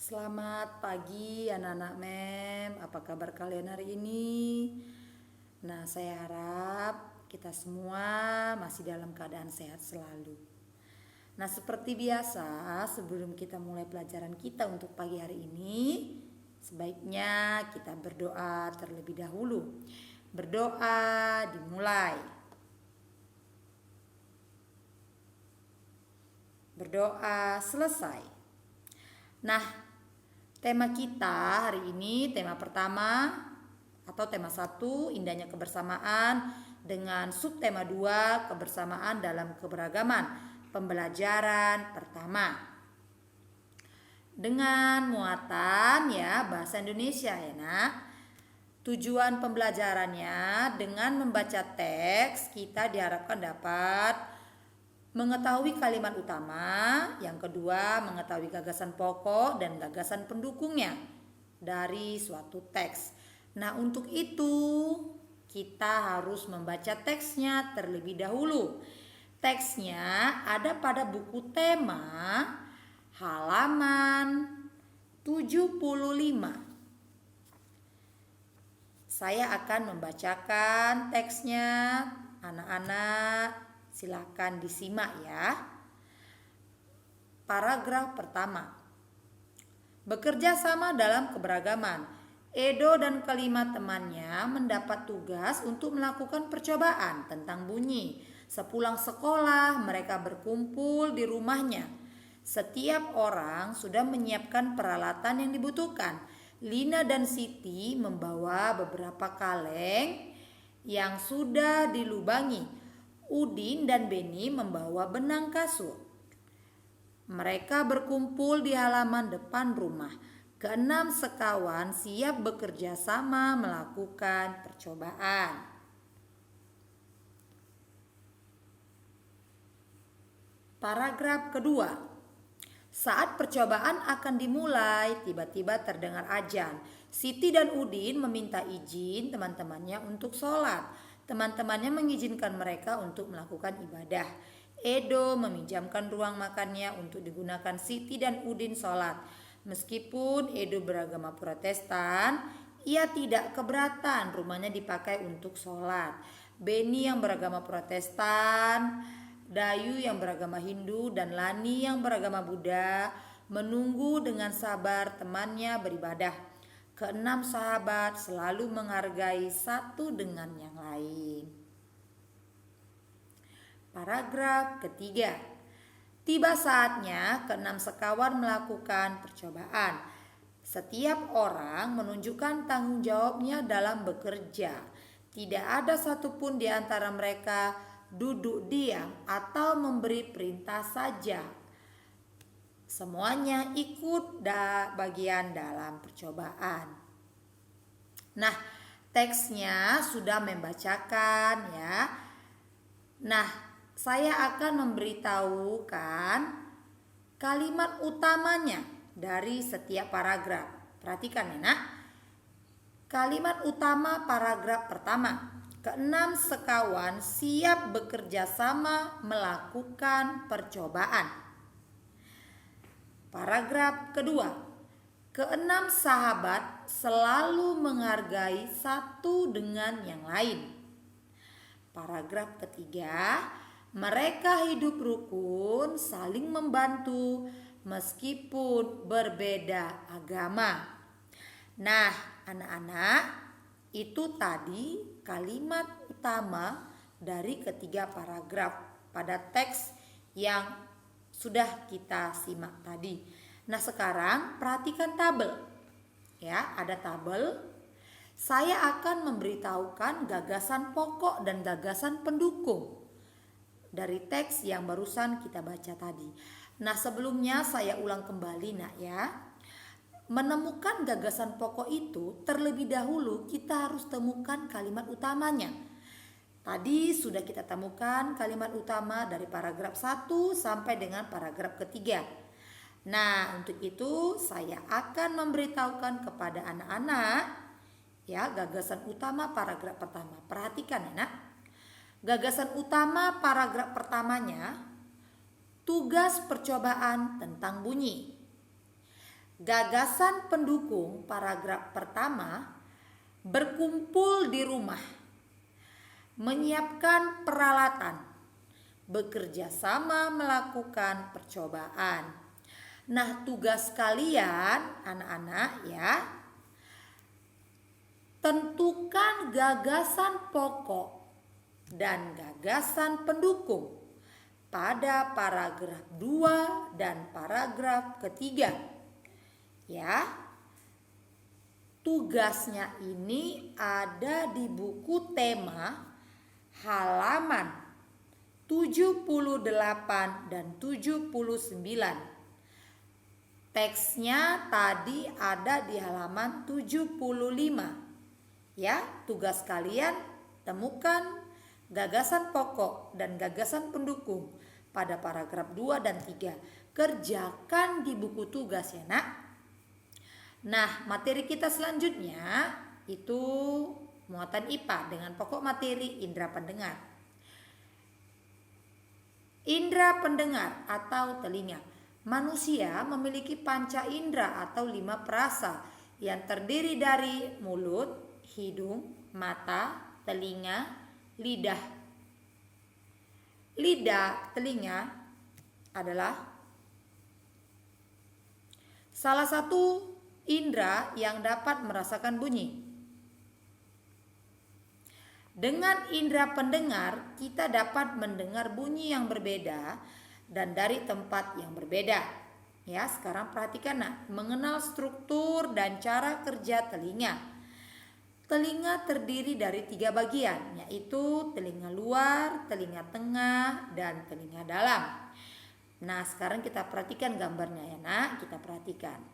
Selamat pagi anak-anak MEM, apa kabar kalian hari ini? Nah, saya harap kita semua masih dalam keadaan sehat selalu. Nah, seperti biasa, sebelum kita mulai pelajaran kita untuk pagi hari ini, sebaiknya kita berdoa terlebih dahulu. Berdoa dimulai. Berdoa selesai. Nah, tema kita hari ini, tema pertama atau tema 1, indahnya kebersamaan, dengan subtema 2, kebersamaan dalam keberagaman, pembelajaran pertama. Dengan muatan bahasa Indonesia ya nak. Tujuan pembelajarannya dengan membaca teks kita diharapkan dapat mengetahui kalimat utama, yang kedua mengetahui gagasan pokok dan gagasan pendukungnya dari suatu teks. Nah, untuk itu kita harus membaca teksnya terlebih dahulu. Teksnya ada pada buku tema halaman 75. Saya akan membacakan teksnya, anak-anak silakan disimak ya. Paragraf pertama. Bekerja sama dalam keberagaman. Edo dan kelima temannya mendapat tugas untuk melakukan percobaan tentang bunyi. Sepulang sekolah, mereka berkumpul di rumahnya. Setiap orang sudah menyiapkan peralatan yang dibutuhkan. Lina dan Siti membawa beberapa kaleng yang sudah dilubangi. Udin dan Beni membawa benang kasur. Mereka berkumpul di halaman depan rumah. Keenam sekawan siap bekerja sama melakukan percobaan. Paragraf kedua. Saat percobaan akan dimulai, tiba-tiba terdengar azan. Siti dan Udin meminta izin teman-temannya untuk sholat. Teman-temannya mengizinkan mereka untuk melakukan ibadah. Edo meminjamkan ruang makannya untuk digunakan Siti dan Udin sholat. Meskipun Edo beragama Protestan, ia tidak keberatan rumahnya dipakai untuk sholat. Beni yang beragama Protestan, Dayu yang beragama Hindu, dan Lani yang beragama Buddha menunggu dengan sabar temannya beribadah. Keenam sahabat selalu menghargai satu dengan yang lain. Paragraf ketiga. Tiba saatnya keenam sekawan melakukan percobaan. Setiap orang menunjukkan tanggung jawabnya dalam bekerja. Tidak ada satupun di antara mereka duduk diam atau memberi perintah saja. Semuanya ikut bagian dalam percobaan. Nah, teksnya sudah membacakan ya. Nah, saya akan memberitahukan kalimat utamanya dari setiap paragraf. Perhatikan ya nak. Kalimat utama paragraf pertama. Keenam sekawan siap bekerja sama melakukan percobaan. Paragraf kedua. Keenam sahabat selalu menghargai satu dengan yang lain. Paragraf ketiga. Mereka hidup rukun, saling membantu meskipun berbeda agama. Nah, anak-anak, itu tadi kalimat utama dari ketiga paragraf pada teks yang sudah kita simak tadi. Nah, sekarang perhatikan tabel. Ya, ada tabel. Saya akan memberitahukan gagasan pokok dan gagasan pendukung dari teks yang barusan kita baca tadi. Nah, sebelumnya saya ulang kembali nak ya. Menemukan gagasan pokok itu terlebih dahulu kita harus temukan kalimat utamanya. Tadi sudah kita temukan kalimat utama dari paragraf 1 sampai dengan paragraf ketiga. Nah, untuk itu saya akan memberitahukan kepada anak-anak ya gagasan utama paragraf pertama. Perhatikan ya nak. Gagasan utama paragraf pertamanya, tugas percobaan tentang bunyi. Gagasan pendukung paragraf pertama berkumpul di rumah, menyiapkan peralatan, bekerja sama melakukan percobaan. Nah, tugas kalian anak-anak ya, tentukan gagasan pokok dan gagasan pendukung pada paragraf 2 dan paragraf ketiga. Ya. Tugasnya ini ada di buku tema halaman 78 dan 79. Teksnya tadi ada di halaman 75. Ya, tugas kalian temukan gagasan pokok dan gagasan pendukung pada paragraf 2 dan 3. Kerjakan di buku tugas ya, Nak. Nah, materi kita selanjutnya itu muatan IPA dengan pokok materi indera pendengar. Indera pendengar atau telinga. Manusia memiliki panca indera atau 5 perasa yang terdiri dari mulut, hidung, mata, telinga, lidah. Lidah, telinga adalah salah satu indera yang dapat merasakan bunyi. Dengan indera pendengar, kita dapat mendengar bunyi yang berbeda dan dari tempat yang berbeda. Ya, sekarang perhatikan Nak, mengenal struktur dan cara kerja telinga. Telinga terdiri dari 3 bagian, yaitu telinga luar, telinga tengah, dan telinga dalam. Nah, sekarang kita perhatikan gambarnya ya Nak, kita perhatikan.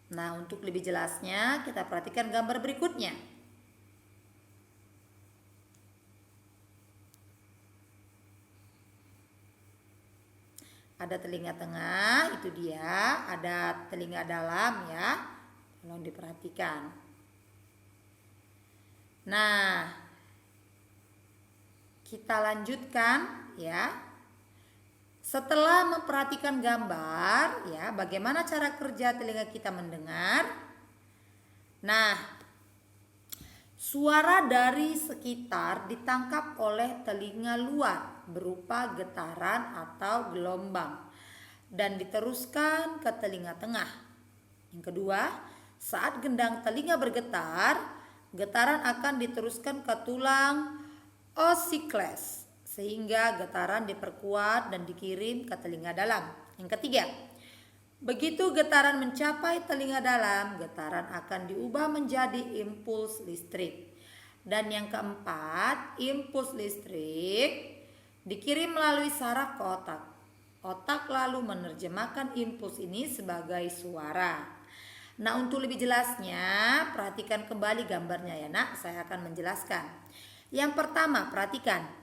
Nah, untuk lebih jelasnya kita perhatikan gambar berikutnya. Ada telinga tengah, itu dia. Ada telinga dalam ya. Tolong diperhatikan. Nah, kita lanjutkan ya. Setelah memperhatikan gambar ya, bagaimana cara kerja telinga kita mendengar. Nah, suara dari sekitar ditangkap oleh telinga luar berupa getaran atau gelombang dan diteruskan ke telinga tengah. Yang kedua, saat gendang telinga bergetar, getaran akan diteruskan ke tulang osikles sehingga getaran diperkuat dan dikirim ke telinga dalam. Yang ketiga, begitu getaran mencapai telinga dalam, getaran akan diubah menjadi impuls listrik. Dan yang keempat, impuls listrik dikirim melalui saraf ke otak. Otak lalu menerjemahkan impuls ini sebagai suara. Nah, untuk lebih jelasnya, perhatikan kembali gambarnya ya Nak, saya akan menjelaskan. Yang pertama, perhatikan.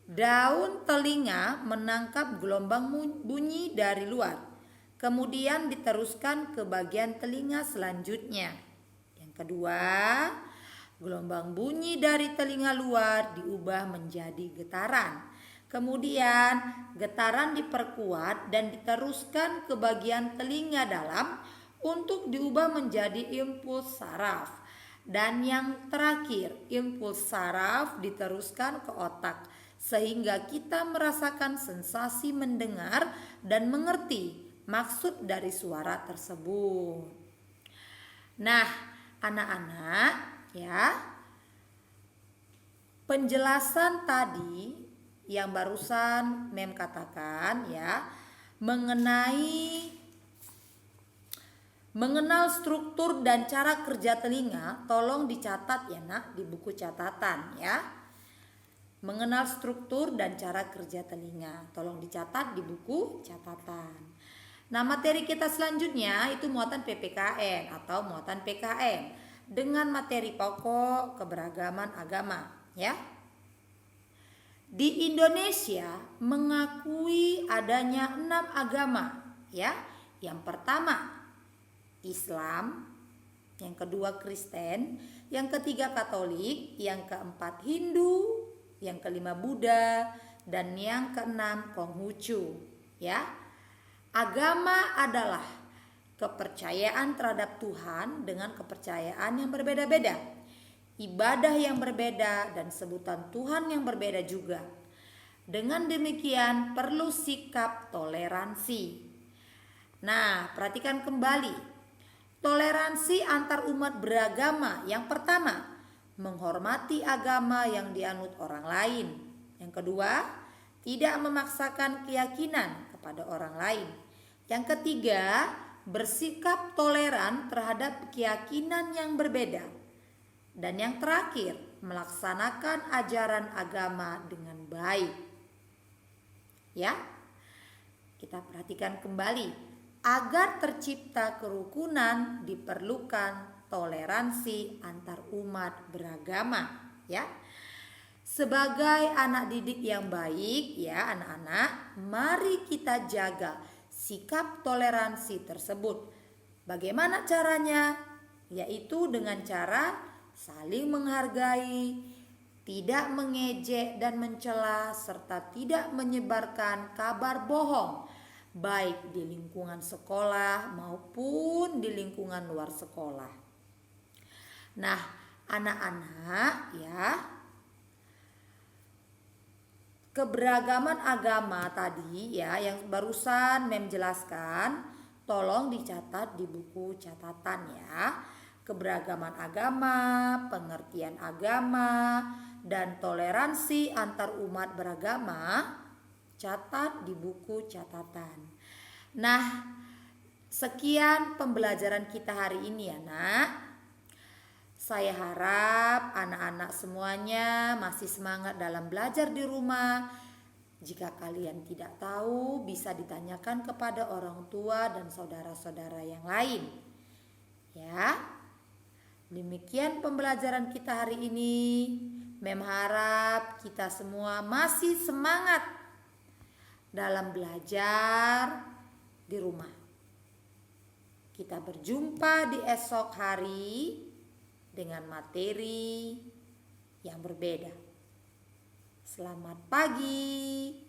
Daun telinga menangkap gelombang bunyi dari luar. Kemudian diteruskan ke bagian telinga selanjutnya. Yang kedua, gelombang bunyi dari telinga luar diubah menjadi getaran. Kemudian getaran diperkuat dan diteruskan ke bagian telinga dalam untuk diubah menjadi impuls saraf. Dan yang terakhir, impuls saraf diteruskan ke otak sehingga kita merasakan sensasi mendengar dan mengerti maksud dari suara tersebut. Nah, anak-anak ya, penjelasan tadi yang barusan Mem katakan ya, mengenal struktur dan cara kerja telinga, tolong dicatat ya Nak di buku catatan ya. Mengenal struktur dan cara kerja telinga, tolong dicatat di buku catatan. Nah, materi kita selanjutnya itu muatan PPKN atau muatan PKN dengan materi pokok keberagaman agama ya. Di Indonesia mengakui adanya 6 agama ya. Yang pertama Islam, yang kedua Kristen, yang ketiga Katolik, yang keempat Hindu, yang kelima Buddha, dan yang keenam Konghucu. Ya, agama adalah kepercayaan terhadap Tuhan dengan kepercayaan yang berbeda-beda, ibadah yang berbeda, dan sebutan Tuhan yang berbeda juga. Dengan demikian perlu sikap toleransi. Nah, perhatikan kembali. Toleransi antar umat beragama. Yang pertama, menghormati agama yang dianut orang lain. Yang kedua, tidak memaksakan keyakinan kepada orang lain. Yang ketiga, bersikap toleran terhadap keyakinan yang berbeda. Dan yang terakhir, melaksanakan ajaran agama dengan baik. Ya, kita perhatikan kembali. Agar tercipta kerukunan diperlukan toleransi antar umat beragama, ya. Sebagai anak didik yang baik, ya anak-anak, mari kita jaga sikap toleransi tersebut. Bagaimana caranya? Yaitu dengan cara saling menghargai, tidak mengejek dan mencela, serta tidak menyebarkan kabar bohong, baik di lingkungan sekolah maupun di lingkungan luar sekolah. Nah, anak-anak ya, keberagaman agama tadi ya yang barusan Mem jelaskan, tolong dicatat di buku catatan ya. Keberagaman agama, pengertian agama, dan toleransi antar umat beragama, catat di buku catatan. Nah, sekian pembelajaran kita hari ini ya nak. Saya harap anak-anak semuanya masih semangat dalam belajar di rumah. Jika kalian tidak tahu, bisa ditanyakan kepada orang tua dan saudara-saudara yang lain. Ya, demikian pembelajaran kita hari ini. Mem harap kita semua masih semangat dalam belajar di rumah. Kita berjumpa di esok hari dengan materi yang berbeda. Selamat pagi.